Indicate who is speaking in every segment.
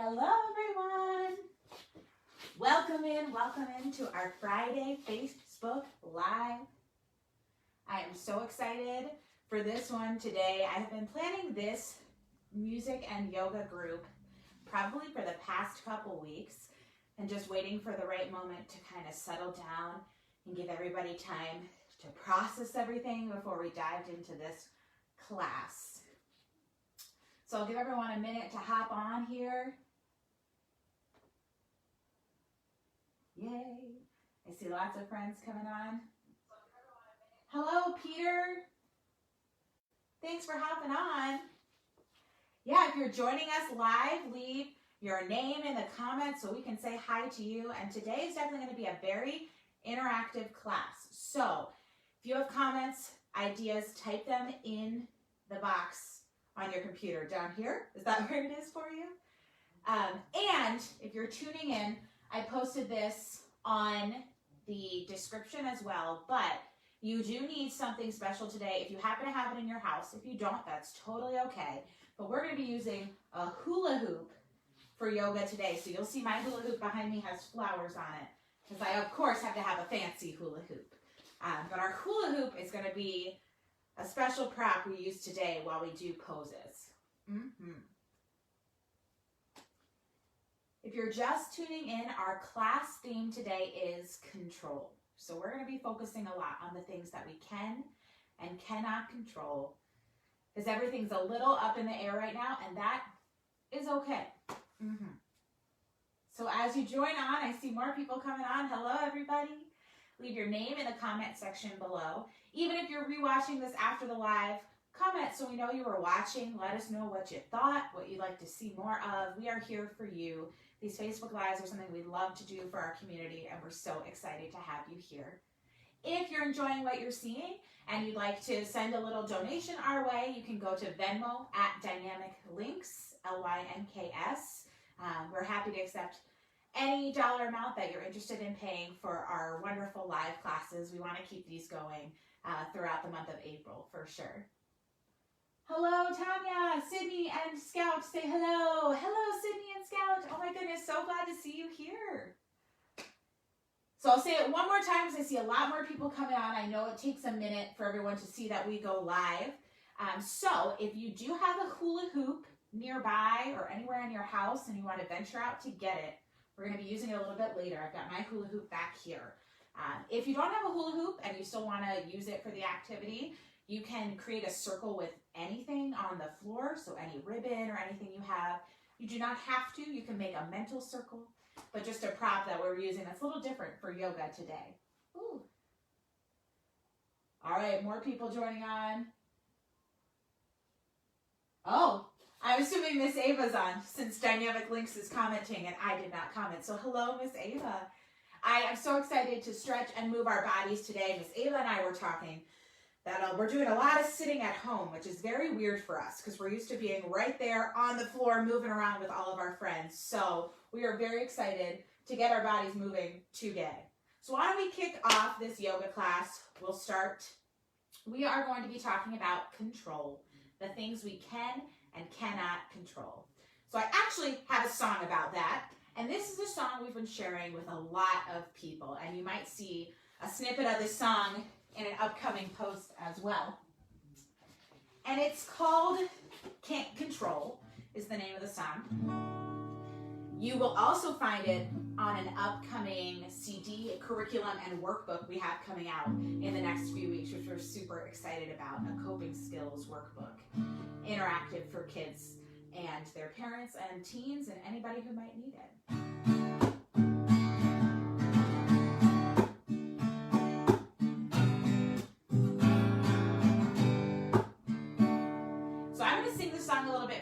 Speaker 1: Hello, everyone. Welcome in to our Friday Facebook Live. I am so excited for this one today. I have been planning this music and yoga group probably for the past couple weeks and just waiting for the right moment to kind of settle down and give everybody time to process everything before we dived into this class. So I'll give everyone a minute to hop on here. Yay. I see lots of friends coming on. Hello, Peter. Thanks for hopping on. Yeah, if you're joining us live, leave your name in the comments so we can say hi to you. And today is definitely going to be a very interactive class. So if you have comments, ideas, type them in the box on your computer down here. Is that where it is for you? And if you're tuning in, I posted this on the description as well, but you do need something special today. If you happen to have it in your house, if you don't, that's totally okay. But we're going to be using a hula hoop for yoga today. So you'll see my hula hoop behind me has flowers on it because I, of course, have to have a fancy hula hoop. But our hula hoop is going to be a special prop we use today while we do poses. If you're just tuning in, our class theme today is control. So we're going to be focusing a lot on the things that we can and cannot control, because everything's a little up in the air right now, and that is okay. So as you join on, I see more people coming on. Hello, everybody. Leave your name in the comment section below. Even if you're rewatching this after the live, comment so we know you were watching. Let us know what you thought, what you'd like to see more of. We are here for you. These Facebook Lives are something we love to do for our community, and we're so excited to have you here. If you're enjoying what you're seeing and you'd like to send a little donation our way, you can go to Venmo at Dynamic Links, LYNKS. We're happy to accept any dollar amount that you're interested in paying for our wonderful live classes. We want to keep these going throughout the month of April for sure. Hello, Tanya, Sydney, and Scout. Say hello. Hello, Sydney and Scout. Oh my goodness, so glad to see you here. So I'll say it one more time because I see a lot more people coming on. I know it takes a minute for everyone to see that we go live. So if you do have a hula hoop nearby or anywhere in your house and you want to venture out to get it, we're going to be using it a little bit later. I've got my hula hoop back here. If you don't have a hula hoop and you still want to use it for the activity, you can create a circle with anything on the floor, so any ribbon or anything you have. You do not have to. You can make a mental circle, but just a prop that we're using that's a little different for yoga today. Ooh. All right, more people joining on. Oh, I'm assuming Miss Ava's on since Dynamic Links is commenting and I did not comment. So hello, Miss Ava. I am so excited to stretch and move our bodies today. Miss Ava and I were talking that we're doing a lot of sitting at home, which is very weird for us because we're used to being right there on the floor moving around with all of our friends. So we are very excited to get our bodies moving today. So why don't we kick off this yoga class? We'll start. We are going to be talking about control, the things we can and cannot control. So I actually have a song about that. And this is a song we've been sharing with a lot of people. And you might see a snippet of this song in an upcoming post as well. And it's called Can't Control is the name of the song. You will also find it on an upcoming CD, curriculum, and workbook we have coming out in the next few weeks, which we're super excited about, a Coping Skills Workbook, interactive for kids and their parents and teens and anybody who might need it.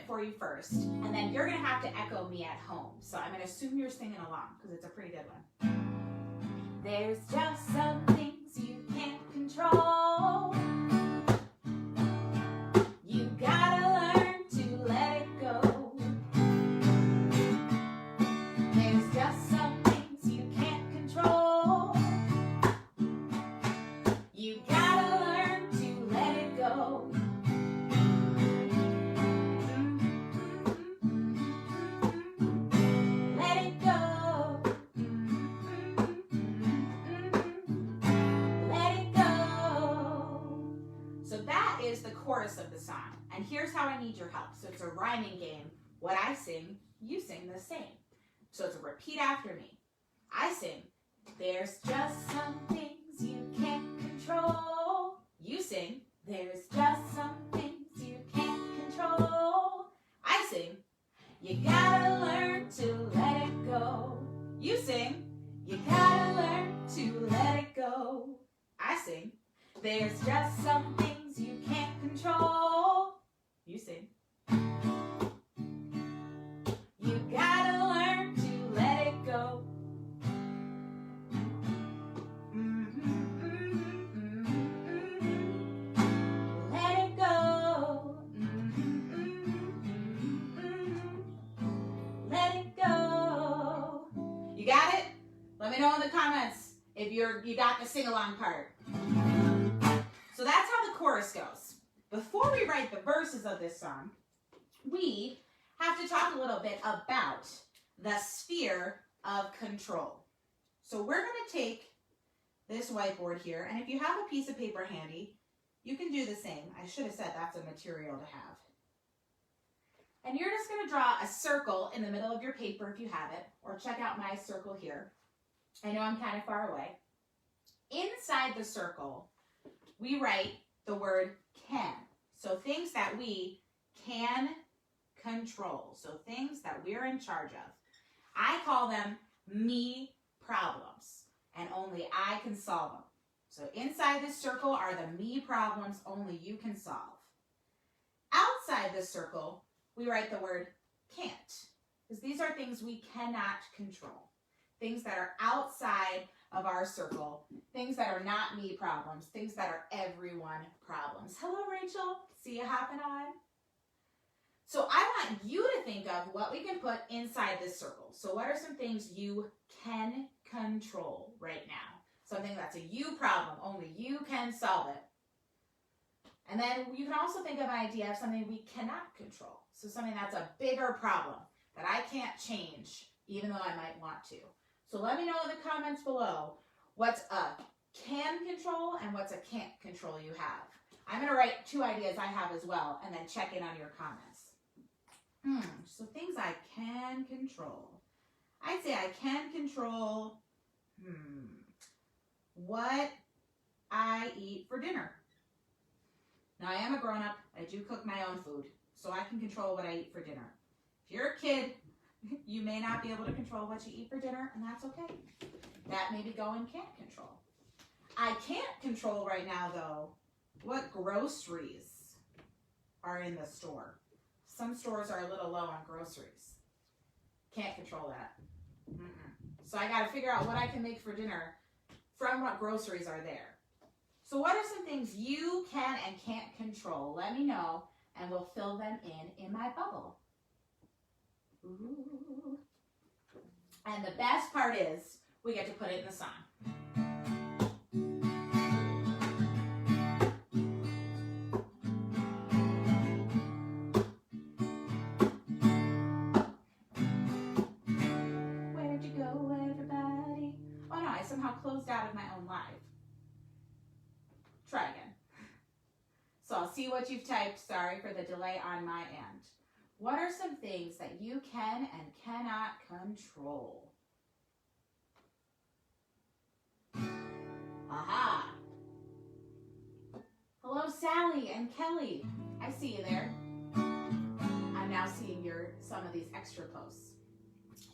Speaker 1: For you first, and then you're going to have to echo me at home. So I'm going to assume you're singing along because it's a pretty good one. There's just some things you can't control. You gotta learn to let it go. There's just some things you can't control. You gotta learn to let it go. chorus of the song. And here's how I need your help. So it's a rhyming game. What I sing, you sing the same. So it's a repeat after me. I sing, there's just some things you can't control. You sing, there's just some things you can't control. I sing, you gotta learn to let it go. You sing, you gotta learn to let it go. I sing, there's just some things you can't control. You sing, you gotta learn to let it go. Let it go. Let it go. You got it? Let me know in the comments if you got the sing-along part. So that's how the chorus goes. Before we write the verses of this song, we have to talk a little bit about the sphere of control. So we're going to take this whiteboard here, and if you have a piece of paper handy, you can do the same. I should have said that's a material to have. And you're just going to draw a circle in the middle of your paper if you have it, or check out my circle here. I know I'm kind of far away. Inside the circle, we write the word can. So things that we can control. So things that we're in charge of. I call them me problems, and only I can solve them. So inside this circle are the me problems only you can solve. Outside this circle, we write the word can't, because these are things we cannot control. Things that are outside of our circle, things that are not me problems, things that are everyone problems. Hello, Rachel. See you hopping on. So I want you to think of what we can put inside this circle. So what are some things you can control right now? Something that's a you problem, only you can solve it. And then you can also think of an idea of something we cannot control. So something that's a bigger problem that I can't change, even though I might want to. So let me know in the comments below what's a can control and what's a can't control you have. I'm going to write 2 ideas I have as well and then check in on your comments. So things I can control. I'd say I can control what I eat for dinner. Now I am a grown-up. I do cook my own food, so I can control what I eat for dinner. If you're a kid, you may not be able to control what you eat for dinner, and that's okay. That maybe going can't control. I can't control right now, though, what groceries are in the store. Some stores are a little low on groceries. Can't control that. So I got to figure out what I can make for dinner from what groceries are there. So what are some things you can and can't control? Let me know, and we'll fill them in my bubble. Ooh. And the best part is we get to put it in the song. Where did you go, everybody? Oh no, I somehow closed out of my own live. Try again. So I'll see what you've typed. Sorry for the delay on my end. What are some things that you can and cannot control? Aha! Hello, Sally and Kelly. I see you there. I'm now seeing some of these extra posts.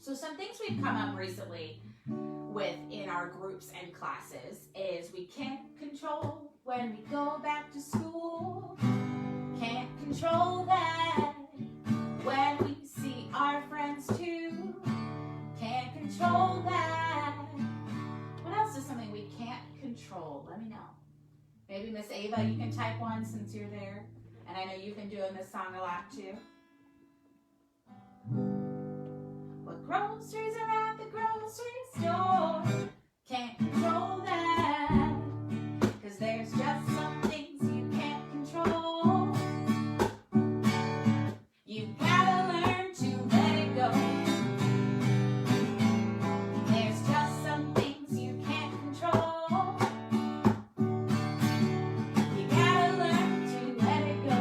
Speaker 1: So some things we've come up recently with in our groups and classes is we can't control when we go back to school. Can't control that when we see our friends too. Can't control that. What else is something we can't control? Let me know. Maybe Miss Ava, you can type one since you're there. And I know you've been doing this song a lot too. What groceries are at the grocery store? Can't control that. 'Cause there's just some things you can't control. You gotta learn to let it go. There's just some things you can't control. You gotta learn to let it go.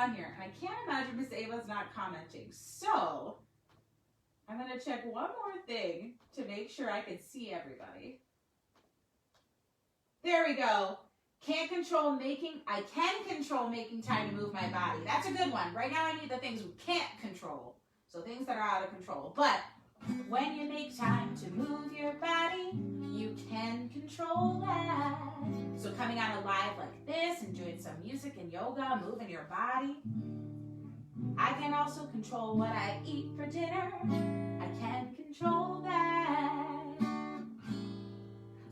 Speaker 1: on here, and I can't imagine Miss Ava's not commenting. So I'm going to check one more thing to make sure I can see everybody. There we go. I can control making time to move my body. That's a good one. Right now I need the things we can't control. So things that are out of control. But when you make time to move your body, you can control that. So coming on a live like this and doing some music and yoga, moving your body. I can also control what I eat for dinner. I can control that.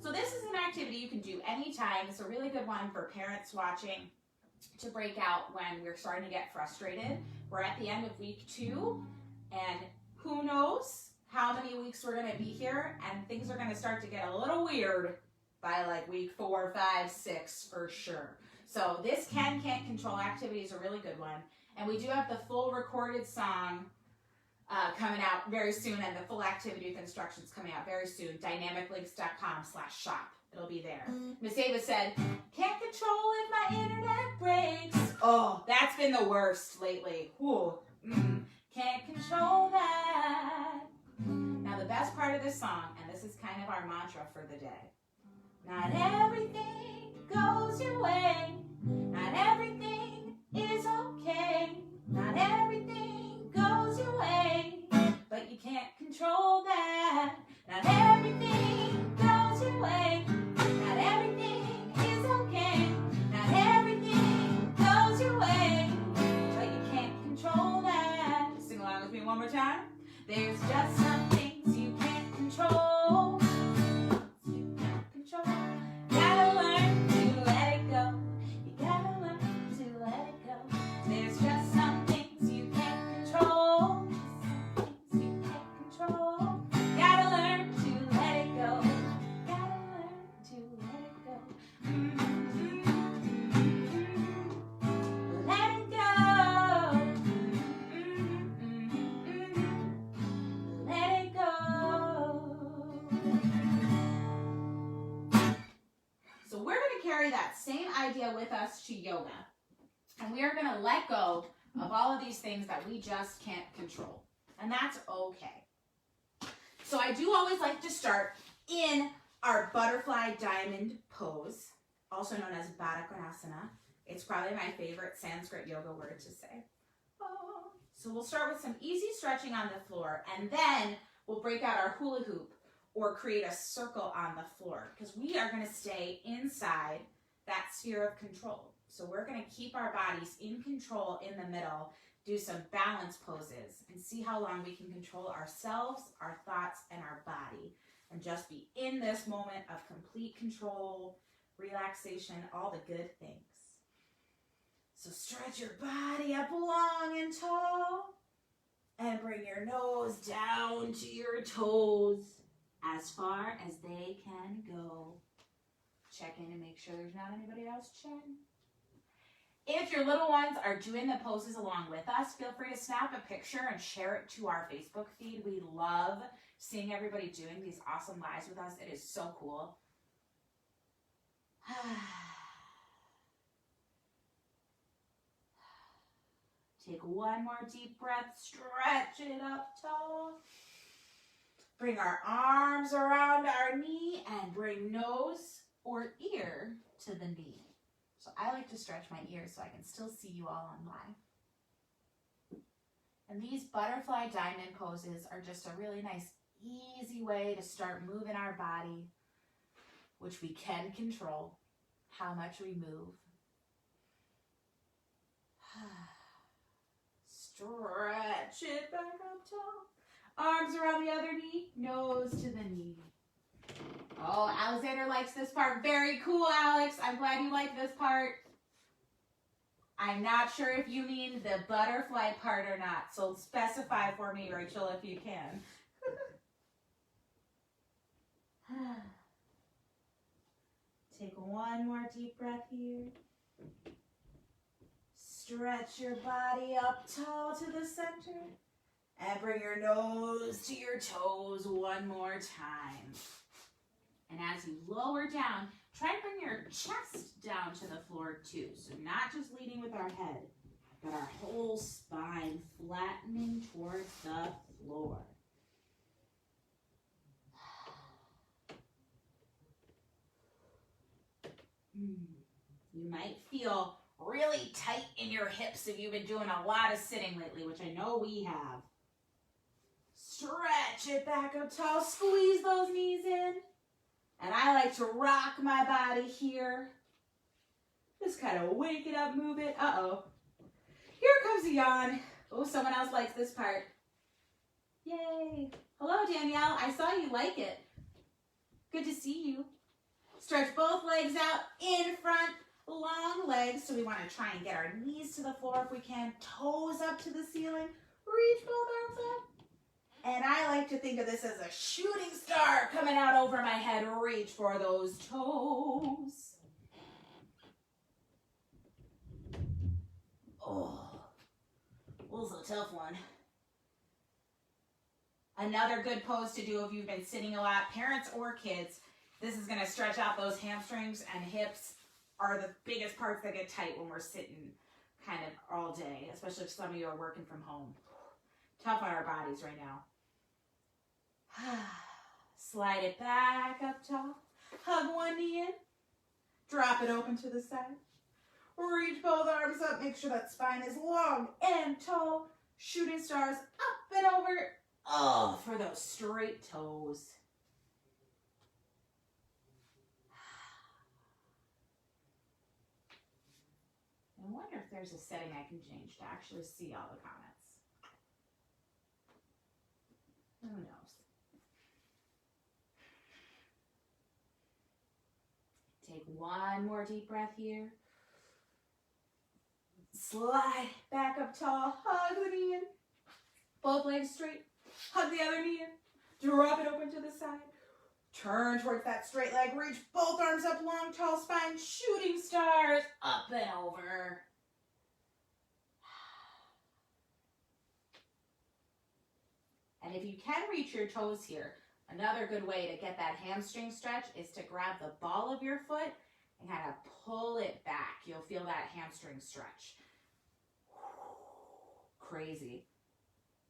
Speaker 1: So this is an activity you can do anytime. It's a really good one for parents watching to break out when we're starting to get frustrated. We're at the end of week 2, and who knows how many weeks we're going to be here, and things are going to start to get a little weird by like week 4, 5, 6 for sure. So this can't control activity is a really good one. And we do have the full recorded song coming out very soon, and the full activity with instructions coming out very soon. dynamiclinks.com/shop. It'll be there. Miss Ava said, can't control if my internet breaks. Oh, that's been the worst lately. Whew. Can't control that. Now the best part of this song, and this is kind of our mantra for the day. Not everything goes your way. Not everything is okay. Not everything goes your way. But you can't control that. Not everything goes your way. Not everything is okay. Not everything goes your way. But you can't control that. Sing along with me one more time. There's just some things you can't control. You can't control. Gotta learn to let it go. You gotta learn to let it go. There's just some things you can't control. Some things you can't control. Gotta learn to let it go. Gotta learn to let it go. Let it go. Let it go. So we're going to carry that same idea with us to yoga. And we are going to let go of all of these things that we just can't control. And that's okay. So I do always like to start in our butterfly diamond pose, also known as Baddha Konasana. It's probably my favorite Sanskrit yoga word to say. So we'll start with some easy stretching on the floor, and then we'll break out our hula hoop or create a circle on the floor, because we are going to stay inside that sphere of control. So we're going to keep our bodies in control in the middle, do some balance poses, and see how long we can control ourselves, our thoughts, and our body, and just be in this moment of complete control, relaxation, all the good things. So stretch your body up long and tall, and bring your nose down to your toes as far as they can go. Check in and make sure there's not anybody else chatting. If your little ones are doing the poses along with us, feel free to snap a picture and share it to our Facebook feed. We love seeing everybody doing these awesome lives with us. It is so cool. Take one more deep breath, stretch it up tall. Bring our arms around our knee and bring nose or ear to the knee. So I like to stretch my ears so I can still see you all on live. And these butterfly diamond poses are just a really nice, easy way to start moving our body, which we can control how much we move. Stretch it back up tall. Arms around the other knee, nose to the knee. Oh, Alexander likes this part. Very cool, Alex. I'm glad you like this part. I'm not sure if you mean the butterfly part or not, so specify for me, Rachel, if you can. Take one more deep breath here. Stretch your body up tall to the center. And bring your nose to your toes one more time. And as you lower down, try to bring your chest down to the floor too. So not just leading with our head, but our whole spine flattening towards the floor. You might feel really tight in your hips if you've been doing a lot of sitting lately, which I know we have. Stretch it back up tall, squeeze those knees in. And I like to rock my body here. Just kind of wake it up, move it. Uh-oh. Here comes a yawn. Oh, someone else likes this part. Yay. Hello, Danielle. I saw you like it. Good to see you. Stretch both legs out in front, long legs. So we want to try and get our knees to the floor if we can. Toes up to the ceiling. Reach both arms up. And I like to think of this as a shooting star coming out over my head. Reach for those toes. Oh, this is a tough one. Another good pose to do if you've been sitting a lot, parents or kids. This is going to stretch out those hamstrings, and hips are the biggest parts that get tight when we're sitting kind of all day, especially if some of you are working from home. Tough on our bodies right now. Slide it back up top. Hug one knee in. Drop it open to the side. Reach both arms up. Make sure that spine is long and tall. Shooting stars up and over. Oh, for those straight toes. I wonder if there's a setting I can change to actually see all the comments. Who knows? Take one more deep breath here. Slide back up tall. Hug the knee in. Both legs straight. Hug the other knee in. Drop it open to the side. Turn towards that straight leg. Reach both arms up, long, tall spine. Shooting stars up and over. And if you can reach your toes here, another good way to get that hamstring stretch is to grab the ball of your foot and kind of pull it back. You'll feel that hamstring stretch. Crazy.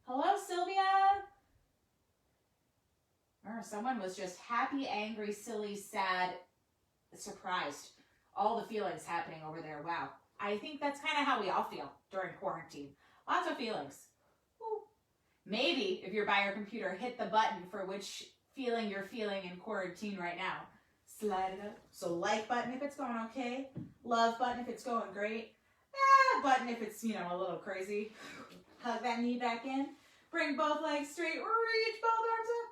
Speaker 1: Hello, Sylvia. Someone was just happy, angry, silly, sad, surprised. All the feelings happening over there. Wow. I think that's kind of how we all feel during quarantine. Lots of feelings. Ooh. Maybe if you're by your computer, hit the button for which feeling you're feeling in quarantine right now. Slide it up. So like button if it's going okay. Love button if it's going great. Button if it's, a little crazy. Hug that knee back in. Bring both legs straight. Reach both arms up.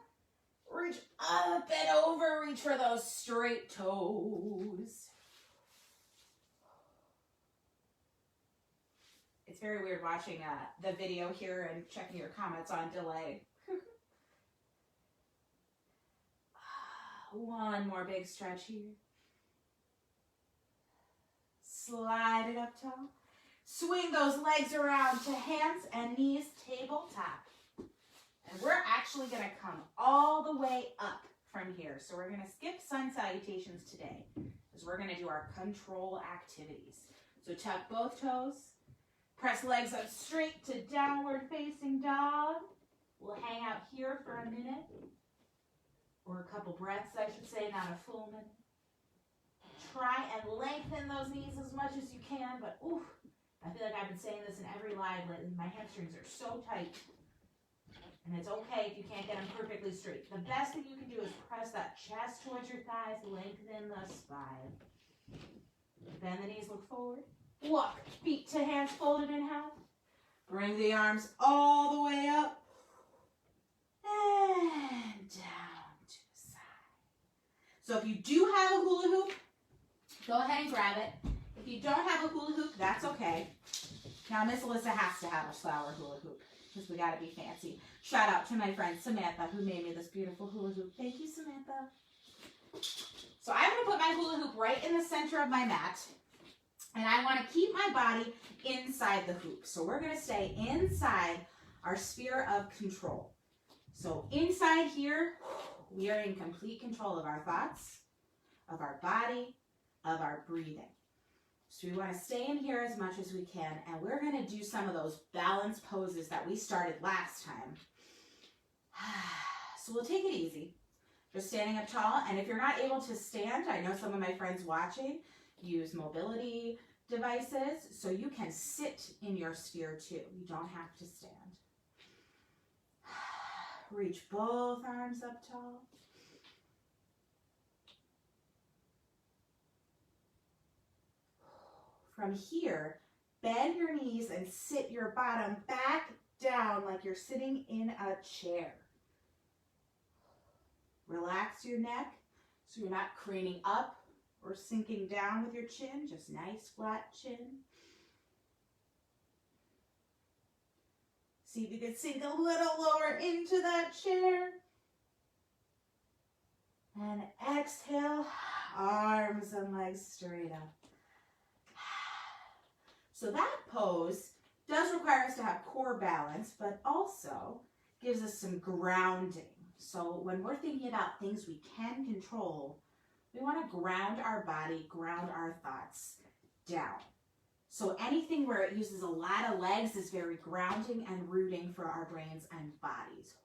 Speaker 1: Reach up and over. Reach for those straight toes. It's very weird watching the video here and checking your comments on delay. One more big stretch here. Slide it up tall. Swing those legs around to hands and knees, tabletop. And we're actually going to come all the way up from here. So we're going to skip sun salutations today because we're going to do our control activities. So tuck both toes. Press legs up straight to downward facing dog. We'll hang out here for a minute. Or a couple breaths, I should say, not a full minute. Try and lengthen those knees as much as you can, but oof, I feel like I've been saying this in every live lately. My hamstrings are so tight. And it's okay if you can't get them perfectly straight. The best thing you can do is press that chest towards your thighs, lengthen the spine. Bend the knees, look forward. Walk, feet to hands folded in half. Bring the arms all the way up. And down to the side. So if you do have a hula hoop, go ahead and grab it. If you don't have a hula hoop, that's okay. Now Miss Alyssa has to have a flower hula hoop because we got to be fancy. Shout out to my friend Samantha who made me this beautiful hula hoop. Thank you, Samantha. So I'm going to put my hula hoop right in the center of my mat. And I want to keep my body inside the hoop. So we're going to stay inside our sphere of control. So inside here, we are in complete control of our thoughts, of our body, of our breathing. So we want to stay in here as much as we can, and we're going to do some of those balance poses that we started last time. So we'll take it easy. Just standing up tall, and if you're not able to stand, I know some of my friends watching use mobility devices, so you can sit in your sphere too. You don't have to stand. Reach both arms up tall. From here, bend your knees and sit your bottom back down like you're sitting in a chair. Relax your neck so you're not craning up or sinking down with your chin, just nice flat chin. See if you can sink a little lower into that chair. And exhale, arms and legs straight up. So that pose does require us to have core balance, but also gives us some grounding. So when we're thinking about things we can control, we want to ground our body, ground our thoughts down. So anything where it uses a lot of legs is very grounding and rooting for our brains and bodies.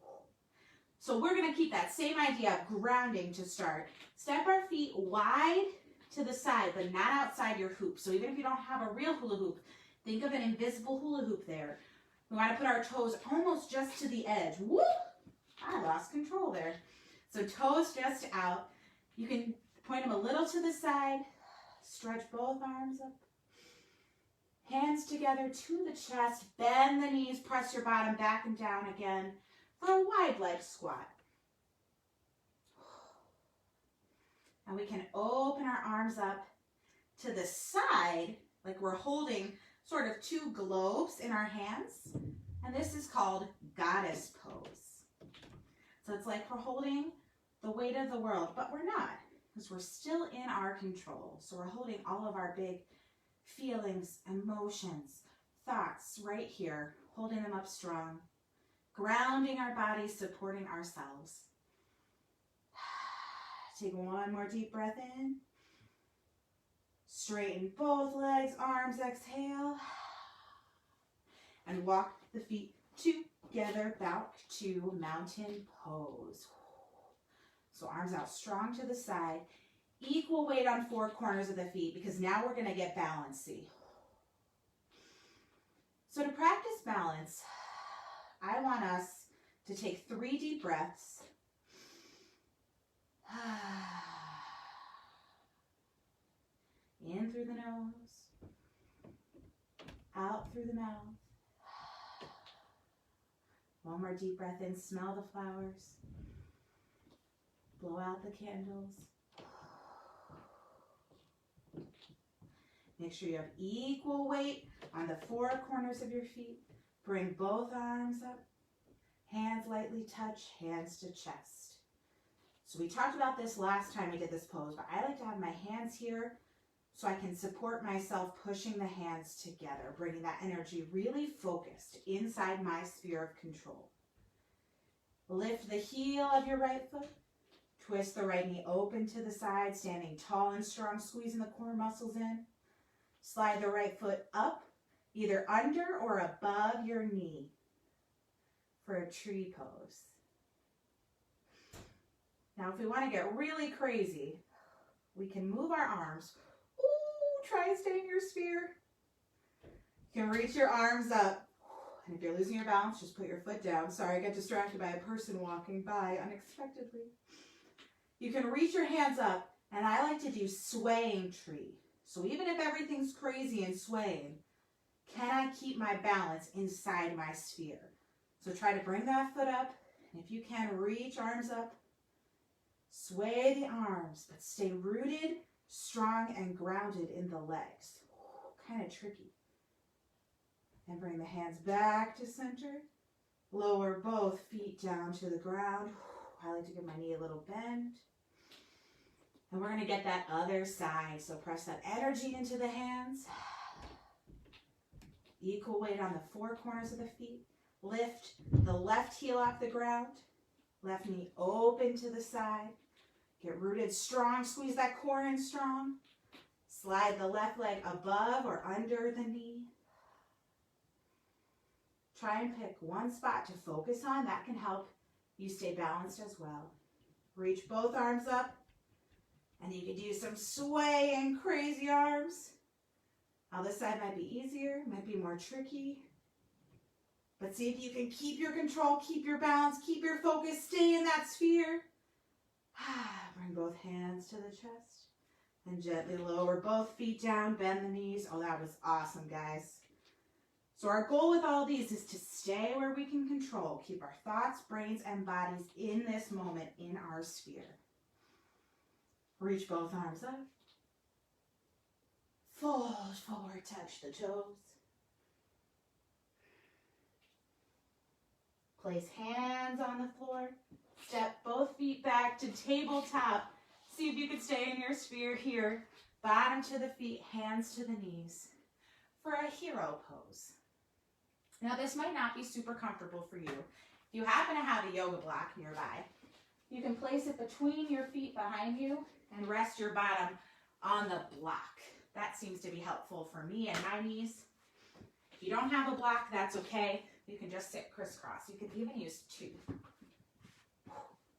Speaker 1: So we're going to keep that same idea of grounding to start. Step our feet wide to the side, but not outside your hoop. So even if you don't have a real hula hoop, think of an invisible hula hoop there. We want to put our toes almost just to the edge. Whoop! I lost control there. So toes just out. You can point them a little to the side. Stretch both arms up. Hands together to the chest. Bend the knees. Press your bottom back and down again for a wide leg squat. And we can open our arms up to the side like we're holding sort of two globes in our hands. And this is called goddess pose. So it's like we're holding the weight of the world, but we're not, because we're still in our control. So we're holding all of our big feelings, emotions, thoughts right here, holding them up strong, grounding our bodies, supporting ourselves. Take one more deep breath in. Straighten both legs, arms, exhale. And walk the feet together back to mountain pose. So arms out strong to the side. Equal weight on four corners of the feet, because now we're going to get balancy. So to practice balance, I want us to take 3 deep breaths. In through the nose, out through the mouth. One more deep breath in, smell the flowers. Blow out the candles. Make sure you have equal weight on the 4 corners of your feet. Bring both arms up. Hands lightly touch, hands to chest. So we talked about this last time we did this pose, but I like to have my hands here so I can support myself, pushing the hands together, bringing that energy really focused inside my sphere of control. Lift the heel of your right foot. Twist the right knee open to the side, standing tall and strong, squeezing the core muscles in. Slide the right foot up, either under or above your knee for a tree pose. Now, if we want to get really crazy, we can move our arms. Ooh, try and stay in your sphere. You can reach your arms up. And if you're losing your balance, just put your foot down. Sorry, I got distracted by a person walking by unexpectedly. You can reach your hands up, and I like to do swaying tree. So even if everything's crazy and swaying, can I keep my balance inside my sphere? So try to bring that foot up, and if you can, reach arms up. Sway the arms, but stay rooted, strong, and grounded in the legs. Kind of tricky. And bring the hands back to center. Lower both feet down to the ground. I like to give my knee a little bend. And we're going to get that other side. So press that energy into the hands. Equal weight on the 4 corners of the feet. Lift the left heel off the ground. Left knee open to the side. Get rooted strong. Squeeze that core in strong. Slide the left leg above or under the knee. Try and pick one spot to focus on. That can help you stay balanced as well. Reach both arms up, and you can do some swaying crazy arms. Now this side might be easier, might be more tricky. But see if you can keep your control, keep your balance, keep your focus, stay in that sphere. Bring both hands to the chest and gently lower both feet down, bend the knees. Oh, that was awesome, guys. So our goal with all these is to stay where we can control, keep our thoughts, brains, and bodies in this moment, in our sphere. Reach both arms up. Fold forward, touch the toes. Place hands on the floor. Step both feet back to tabletop. See if you can stay in your sphere here. Bottom to the feet, hands to the knees for a hero pose. Now this might not be super comfortable for you. If you happen to have a yoga block nearby, you can place it between your feet behind you and rest your bottom on the block. That seems to be helpful for me and my knees. If you don't have a block, that's okay. You can just sit crisscross. You can even use two,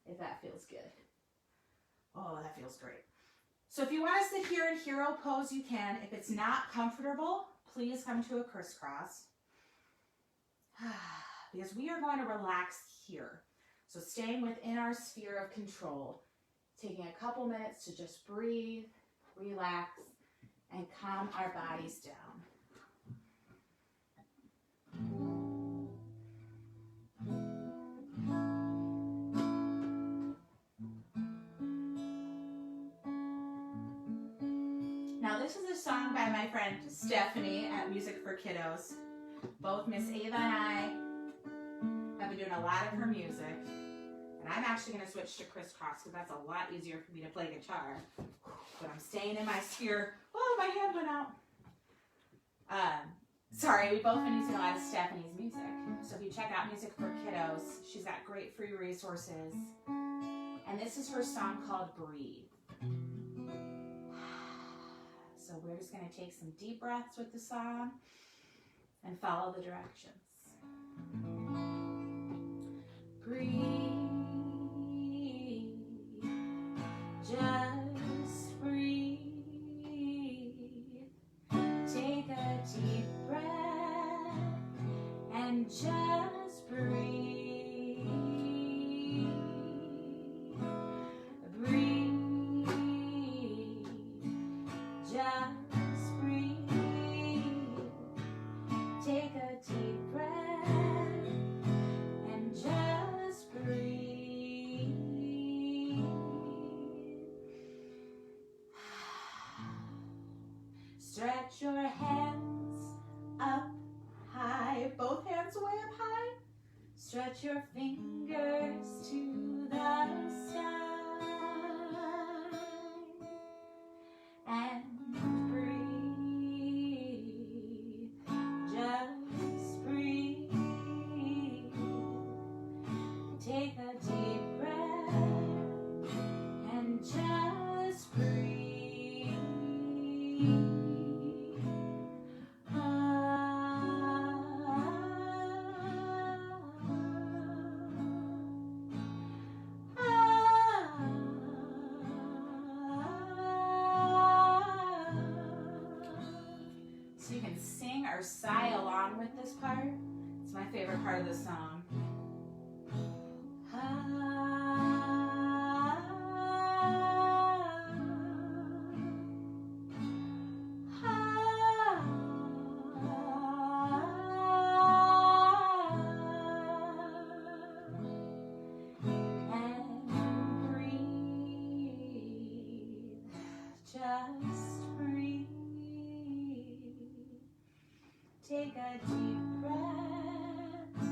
Speaker 1: if that feels good. Oh, that feels great. So if you want to sit here in hero pose, you can. If it's not comfortable, please come to a crisscross. Because we are going to relax here. So staying within our sphere of control, taking a couple minutes to just breathe, relax, and calm our bodies down. Now this is a song by my friend Stephanie at Music for Kiddos. Both Miss Ava and I have been doing a lot of her music. And I'm actually going to switch to crisscross because that's a lot easier for me to play guitar. But I'm staying in my sphere. Oh, my hand went out. Sorry, we've both been using a lot of Stephanie's music. So if you check out Music for Kiddos, she's got great free resources. And this is her song called Breathe. So we're just going to take some deep breaths with the song and follow the directions. Breathe, just breathe. Take a deep breath and just breathe. Breathe, just breathe. Take a deep breath and just breathe. Stretch your hands up high, both hands way up high. Stretch your fingers to the side and breathe. Just breathe. Take a deep breath and just breathe. So you can sing or sigh along with this part. It's my favorite part of the song. And breathe. Just breathe. Take a deep breath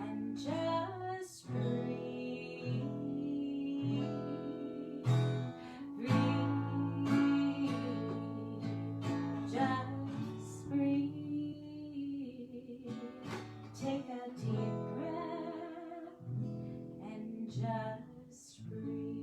Speaker 1: and just breathe. Breathe. Just breathe. Take a deep breath and just breathe.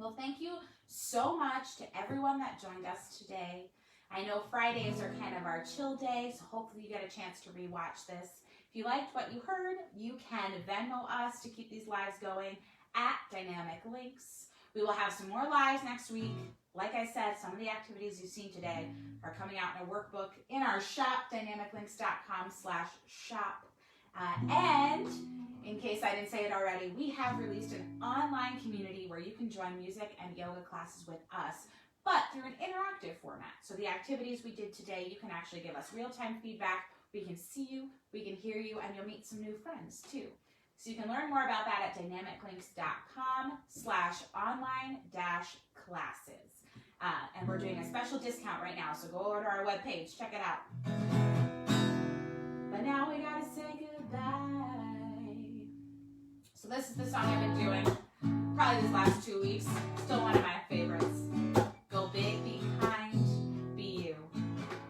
Speaker 1: Well, thank you so much to everyone that joined us today. I know Fridays are kind of our chill day, so hopefully you get a chance to rewatch this. If you liked what you heard, you can Venmo us to keep these lives going at Dynamic Links. We will have some more lives next week. Like I said, some of the activities you've seen today are coming out in a workbook in our shop, dynamiclinks.com/shop. And in case I didn't say it already, we have released an online community where you can join music and yoga classes with us, but through an interactive format. So the activities we did today, you can actually give us real-time feedback. We can see you, we can hear you, and you'll meet some new friends too. So you can learn more about that at dynamiclinks.com/online-classes. And we're doing a special discount right now, so go over to our webpage, check it out. But now we gotta say goodbye. So this is the song I've been doing probably these last 2 weeks. Still one of my favorites. Go big, be kind, be you.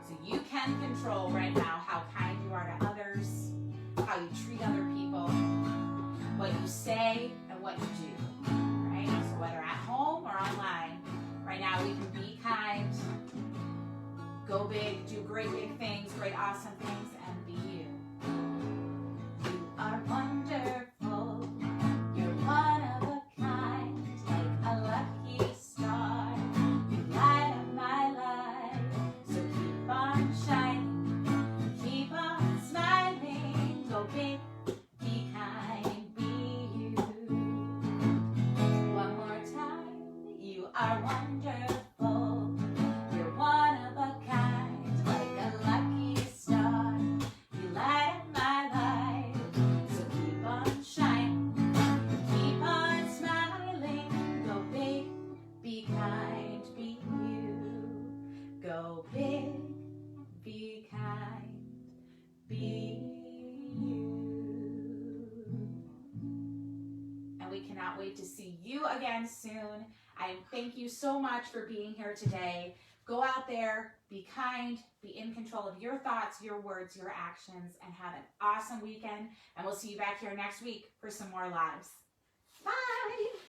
Speaker 1: So you can control right now how kind you are to others, how you treat other people, what you say and what you do, right? So whether at home or online, right now we can be kind, go big, do great big things, great awesome things, and be you. You are wonderful, you're one of a kind, like a lucky star, you light up my life, so keep on shining, keep on smiling, go big, be kind, be you. One more time, you are wonderful, you're one of a kind, like a lucky star, you light up my life, so keep on shining, keep on smiling, go big, be kind, be you, go big, be kind, be you. And we cannot wait to see you again soon. I thank you so much for being here today. Go out there, be kind, be in control of your thoughts, your words, your actions, and have an awesome weekend. And we'll see you back here next week for some more lives. Bye!